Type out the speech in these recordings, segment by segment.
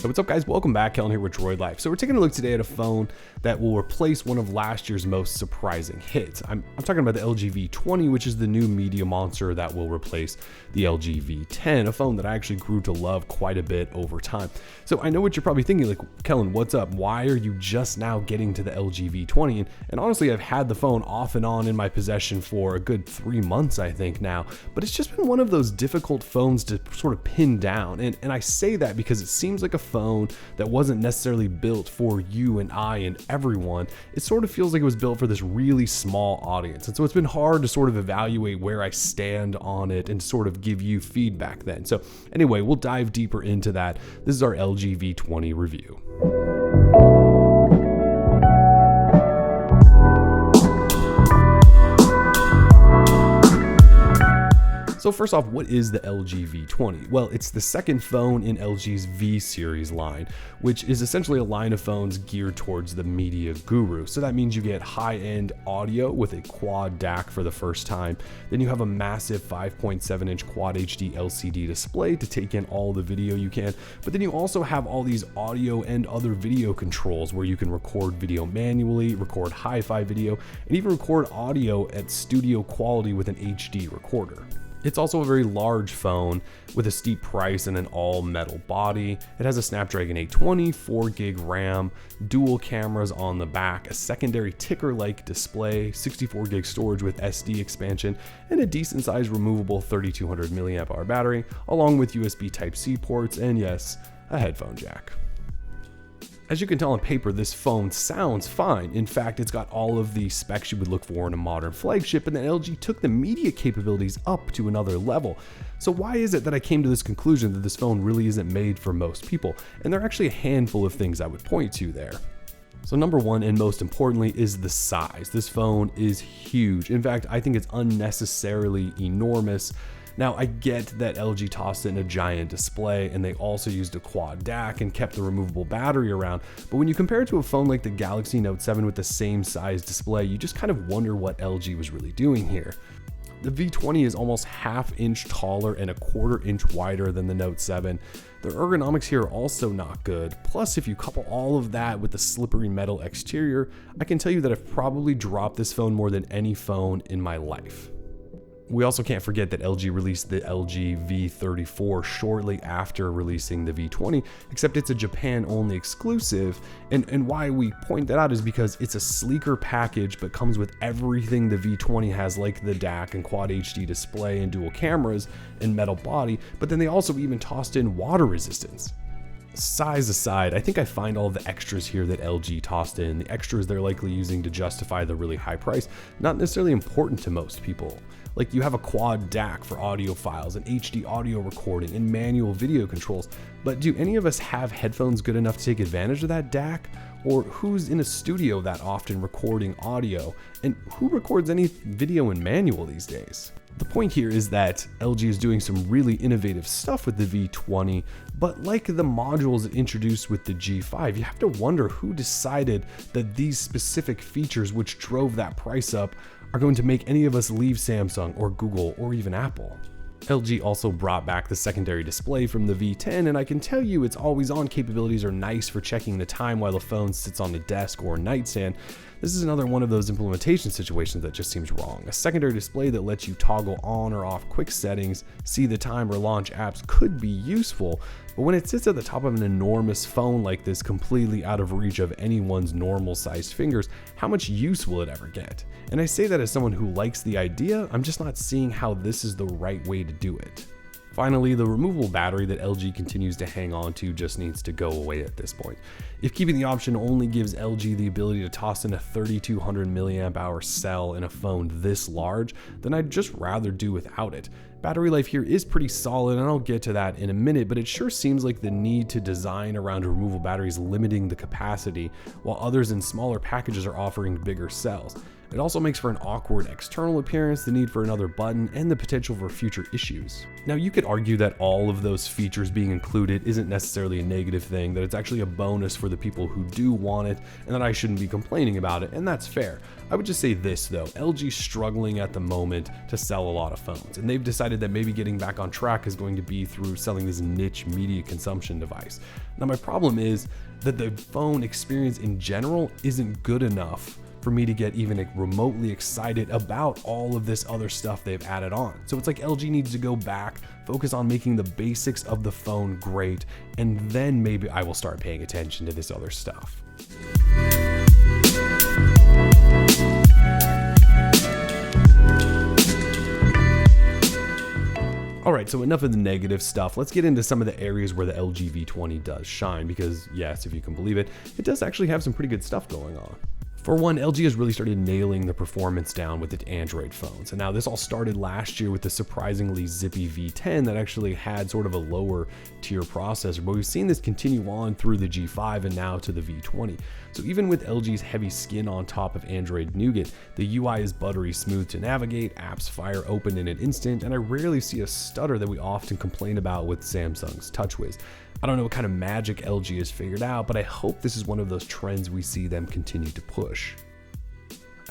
So what's up guys, welcome back. Kellen here with Droid Life. So we're taking a look today at a phone that will replace one of last year's most surprising hits. I'm talking about the LG V20, which is the new media monster that will replace the LG V10, a phone that I actually grew to love quite a bit over time. So I know what you're probably thinking, like, Kellen, what's up? Why are you just now getting to the LG V20? And honestly, I've had the phone off and on in my possession for a good 3 months, I think now, but it's just been one of those difficult phones to sort of pin down. And I say that because it seems like a phone that wasn't necessarily built for you and I and everyone. It sort of feels like it was built for this really small audience. And so it's been hard to sort of evaluate where I stand on it and sort of give you feedback then. So anyway, we'll dive deeper into that. This is our LG V20 review. So first off, what is the LG V20? Well, it's the second phone in LG's V series line, which is essentially a line of phones geared towards the media guru. So that means you get high-end audio with a quad DAC for the first time. Then you have a massive 5.7-inch Quad HD LCD display to take in all the video you can. But then you also have all these audio and other video controls where you can record video manually, record hi-fi video, and even record audio at studio quality with an HD recorder. It's also a very large phone with a steep price and an all-metal body. It has a Snapdragon 820, 4GB RAM, dual cameras on the back, a secondary ticker-like display, 64GB storage with SD expansion, and a decent-sized removable 3200 mAh battery, along with USB Type-C ports and, yes, a headphone jack. As you can tell on paper, this phone sounds fine. In fact, it's got all of the specs you would look for in a modern flagship, and then LG took the media capabilities up to another level. So why is it that I came to this conclusion that this phone really isn't made for most people? And there are actually a handful of things I would point to there. So number one, and most importantly, is the size. This phone is huge. In fact, I think it's unnecessarily enormous. Now, I get that LG tossed in a giant display and they also used a quad DAC and kept the removable battery around, but when you compare it to a phone like the Galaxy Note 7 with the same size display, you just kind of wonder what LG was really doing here. The V20 is almost half-inch taller and a quarter-inch wider than the Note 7. The ergonomics here are also not good. Plus, if you couple all of that with the slippery metal exterior, I can tell you that I've probably dropped this phone more than any phone in my life. We also can't forget that LG released the LG V34 shortly after releasing the V20, except it's a Japan-only exclusive, and why we point that out is because it's a sleeker package but comes with everything the V20 has, like the DAC and Quad HD display and dual cameras and metal body, but then they also even tossed in water resistance. Size aside, I think I find all the extras here that LG tossed in, the extras they're likely using to justify the really high price, not necessarily important to most people. Like, you have a quad DAC for audiophiles, and HD audio recording, and manual video controls, but do any of us have headphones good enough to take advantage of that DAC? Or who's in a studio that often recording audio? And who records any video in manual these days? The point here is that LG is doing some really innovative stuff with the V20, but like the modules it introduced with the G5, you have to wonder who decided that these specific features which drove that price up are going to make any of us leave Samsung or Google or even Apple. LG also brought back the secondary display from the V10, and I can tell you its always-on capabilities are nice for checking the time while the phone sits on the desk or nightstand. This is another one of those implementation situations that just seems wrong. A secondary display that lets you toggle on or off quick settings, see the time, or launch apps could be useful, but when it sits at the top of an enormous phone like this, completely out of reach of anyone's normal-sized fingers, how much use will it ever get? And I say that as someone who likes the idea, I'm just not seeing how this is the right way to do it. Finally, the removable battery that LG continues to hang on to just needs to go away at this point. If keeping the option only gives LG the ability to toss in a 3200 mAh cell in a phone this large, then I'd just rather do without it. Battery life here is pretty solid, and I'll get to that in a minute, but it sure seems like the need to design around removable batteries limiting the capacity, while others in smaller packages are offering bigger cells. It also makes for an awkward external appearance, the need for another button, and the potential for future issues. Now, you could argue that all of those features being included isn't necessarily a negative thing, that it's actually a bonus for the people who do want it, and that I shouldn't be complaining about it, and that's fair. I would just say this though, LG's struggling at the moment to sell a lot of phones, and they've decided that maybe getting back on track is going to be through selling this niche media consumption device. Now, my problem is that the phone experience in general isn't good enough for me to get even remotely excited about all of this other stuff they've added on. So it's like LG needs to go back, focus on making the basics of the phone great, and then maybe I will start paying attention to this other stuff. Alright, so enough of the negative stuff. Let's get into some of the areas where the LG V20 does shine, because yes, if you can believe it, it does actually have some pretty good stuff going on. For one, LG has really started nailing the performance down with its Android phones. And now this all started last year with the surprisingly zippy V10 that actually had sort of a lower tier processor, but we've seen this continue on through the G5 and now to the V20. So even with LG's heavy skin on top of Android Nougat, the UI is buttery smooth to navigate, apps fire open in an instant, and I rarely see a stutter that we often complain about with Samsung's TouchWiz. I don't know what kind of magic LG has figured out, but I hope this is one of those trends we see them continue to push.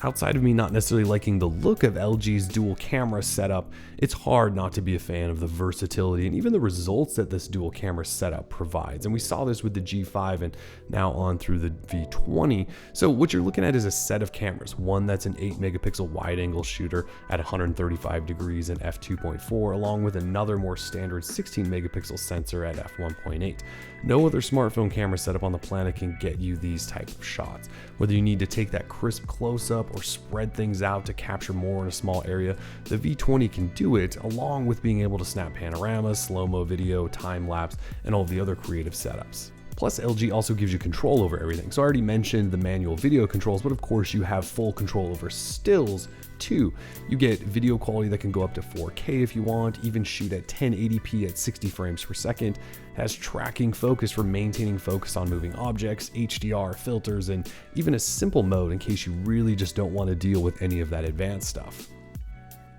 Outside of me not necessarily liking the look of LG's dual camera setup, it's hard not to be a fan of the versatility and even the results that this dual camera setup provides. And we saw this with the G5 and now on through the V20. So what you're looking at is a set of cameras, one that's an 8 megapixel wide angle shooter at 135 degrees and f2.4, along with another more standard 16 megapixel sensor at f1.8. No other smartphone camera setup on the planet can get you these types of shots. Whether you need to take that crisp close-up or spread things out to capture more in a small area, the V20 can do it, along with being able to snap panoramas, slow-mo video, time-lapse, and all the other creative setups. Plus, LG also gives you control over everything. So I already mentioned the manual video controls, but of course you have full control over stills too. You get video quality that can go up to 4K if you want, even shoot at 1080p at 60 frames per second, has tracking focus for maintaining focus on moving objects, HDR, filters, and even a simple mode in case you really just don't want to deal with any of that advanced stuff.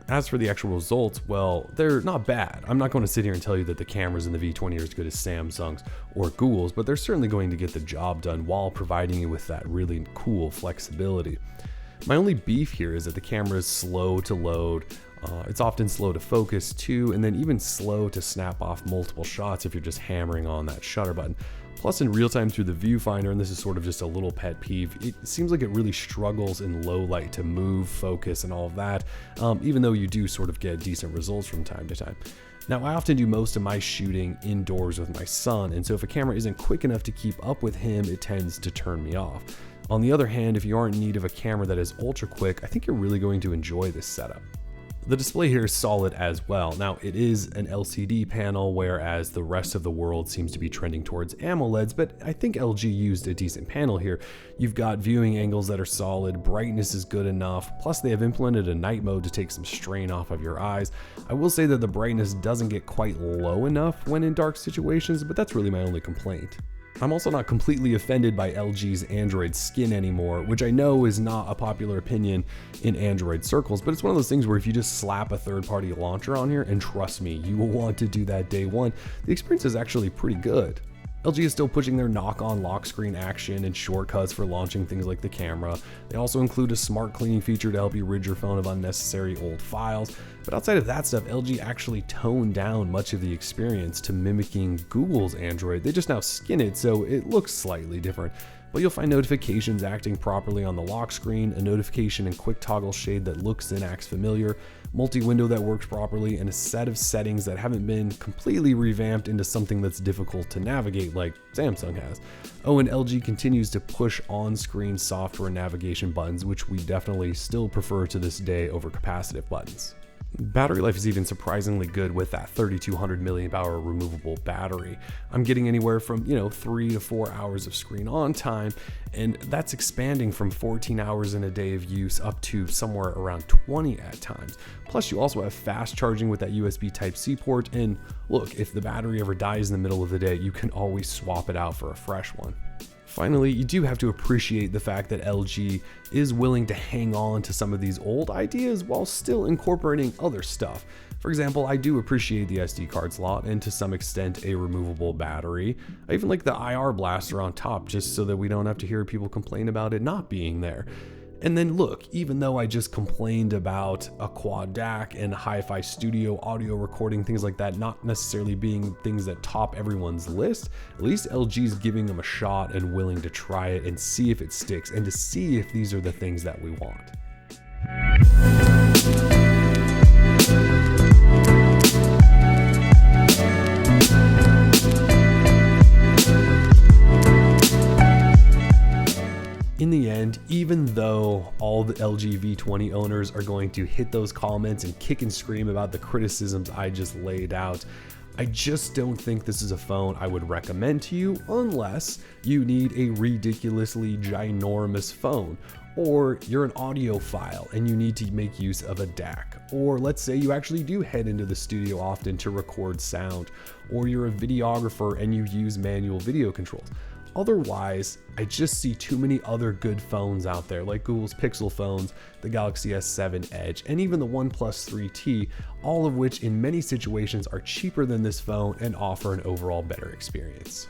As for the actual results, well, they're not bad. I'm not going to sit here and tell you that the cameras in the V20 are as good as Samsung's or Google's, but they're certainly going to get the job done while providing you with that really cool flexibility. My only beef here is that the camera is slow to load, it's often slow to focus too, and then even slow to snap off multiple shots if you're just hammering on that shutter button. Plus, in real time through the viewfinder, and this is sort of just a little pet peeve, it seems like it really struggles in low light to move, focus, and all of that, even though you do sort of get decent results from time to time. Now, I often do most of my shooting indoors with my son, and so if a camera isn't quick enough to keep up with him, it tends to turn me off. On the other hand, if you are in need of a camera that is ultra quick, I think you're really going to enjoy this setup. The display here is solid as well. Now, it is an LCD panel, whereas the rest of the world seems to be trending towards AMOLEDs, but I think LG used a decent panel here. You've got viewing angles that are solid, brightness is good enough, plus they have implemented a night mode to take some strain off of your eyes. I will say that the brightness doesn't get quite low enough when in dark situations, but that's really my only complaint. I'm also not completely offended by LG's Android skin anymore, which I know is not a popular opinion in Android circles, but it's one of those things where if you just slap a third-party launcher on here, and trust me, you will want to do that day one, the experience is actually pretty good. LG is still pushing their knock-on lock screen action and shortcuts for launching things like the camera. They also include a smart cleaning feature to help you rid your phone of unnecessary old files. But outside of that stuff, LG actually toned down much of the experience to mimicking Google's Android. They just now skin it, so it looks slightly different. But you'll find notifications acting properly on the lock screen, a notification and quick toggle shade that looks and acts familiar, multi-window that works properly, and a set of settings that haven't been completely revamped into something that's difficult to navigate like Samsung has. Oh, and LG continues to push on-screen software navigation buttons, which we definitely still prefer to this day over capacitive buttons. Battery life is even surprisingly good with that 3200 mAh removable battery. I'm getting anywhere from 3 to 4 hours of screen on time, and that's expanding from 14 hours in a day of use up to somewhere around 20 at times. Plus, you also have fast charging with that USB Type-C port, and look, if the battery ever dies in the middle of the day, you can always swap it out for a fresh one. Finally, you do have to appreciate the fact that LG is willing to hang on to some of these old ideas while still incorporating other stuff. For example, I do appreciate the SD card slot and to some extent a removable battery. I even like the IR blaster on top just so that we don't have to hear people complain about it not being there. And then look, even though I just complained about a quad DAC and hi-fi studio audio recording, things like that, not necessarily being things that top everyone's list, at least LG's giving them a shot and willing to try it and see if it sticks and to see if these are the things that we want. In the end, even though all the LG V20 owners are going to hit those comments and kick and scream about the criticisms I just laid out, I just don't think this is a phone I would recommend to you unless you need a ridiculously ginormous phone, or you're an audiophile and you need to make use of a DAC, or let's say you actually do head into the studio often to record sound, or you're a videographer and you use manual video controls. Otherwise, I just see too many other good phones out there, like Google's Pixel phones, the Galaxy S7 Edge, and even the OnePlus 3T, all of which in many situations are cheaper than this phone and offer an overall better experience.